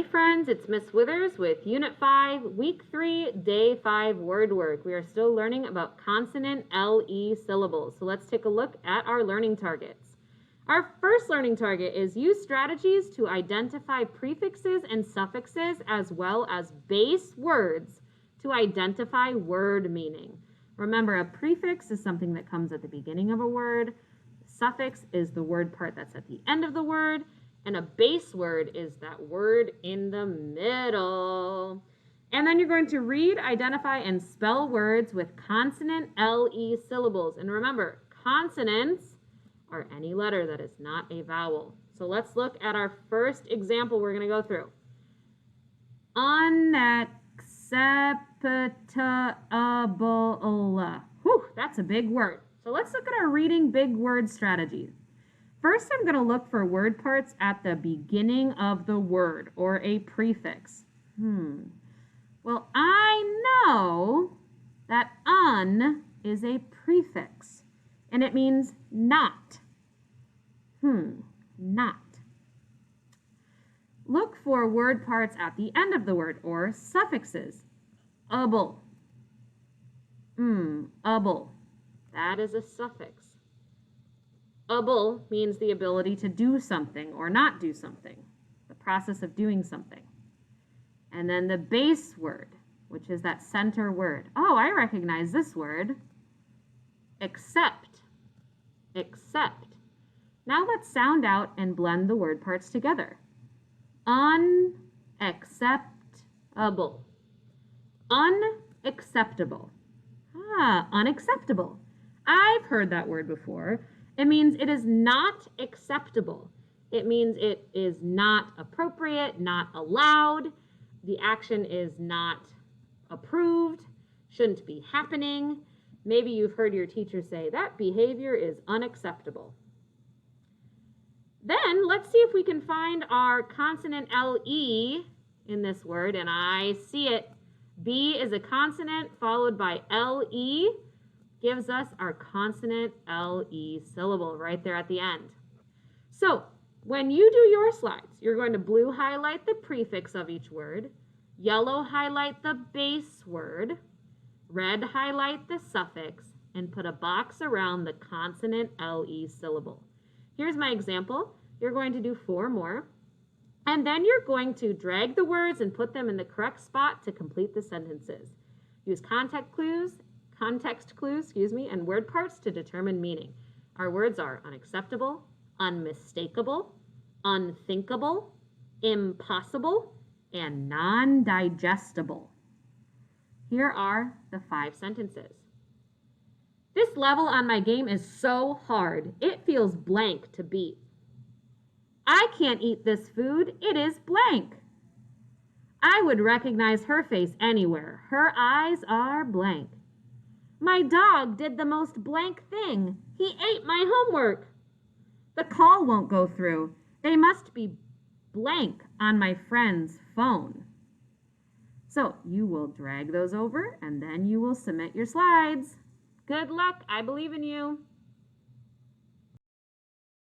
Hey friends, it's Miss Withers with Unit 5, Week 3, Day 5 word work. We are still learning about consonant LE syllables. So let's take a look at our learning targets. Our first learning target is use strategies to identify prefixes and suffixes as well as base words to identify word meaning. Remember, a prefix is something that comes at the beginning of a word. A suffix is the word part that's at the end of the word. And a base word is that word in the middle. And then you're going to read, identify, and spell words with consonant LE syllables. And remember, consonants are any letter that is not a vowel. So let's look at our first example we're going to go through. Unacceptable. Whew, that's a big word. So let's look at our reading big word strategy. First, I'm going to look for word parts at the beginning of the word or a prefix. Well, I know that un is a prefix, and it means not. Not. Look for word parts at the end of the word or suffixes. Able. Able. That is a suffix. Able means the ability to do something or not do something, the process of doing something. And then the base word, which is that center word. Oh, I recognize this word. Accept. Accept. Now let's sound out and blend the word parts together. Unacceptable. Unacceptable. Unacceptable. I've heard that word before. It means it is not acceptable. It means it is not appropriate, not allowed. The action is not approved, shouldn't be happening. Maybe you've heard your teacher say that behavior is unacceptable. Then let's see if we can find our consonant LE in this word, and I see it. B is a consonant followed by LE. Gives us our consonant LE syllable right there at the end. So when you do your slides, you're going to blue highlight the prefix of each word, yellow highlight the base word, red highlight the suffix, and put a box around the consonant LE syllable. Here's my example. You're going to do 4 more, and then you're going to drag the words and put them in the correct spot to complete the sentences. Use context clues, and word parts to determine meaning. Our words are unacceptable, unmistakable, unthinkable, impossible, and non-digestible. Here are the 5 sentences. This level on my game is so hard, it feels blank to beat. I can't eat this food, it is blank. I would recognize her face anywhere, her eyes are blank. My dog did the most blank thing. He ate my homework. The call won't go through. They must be blank on my friend's phone. So you will drag those over and then you will submit your slides. Good luck. I believe in you.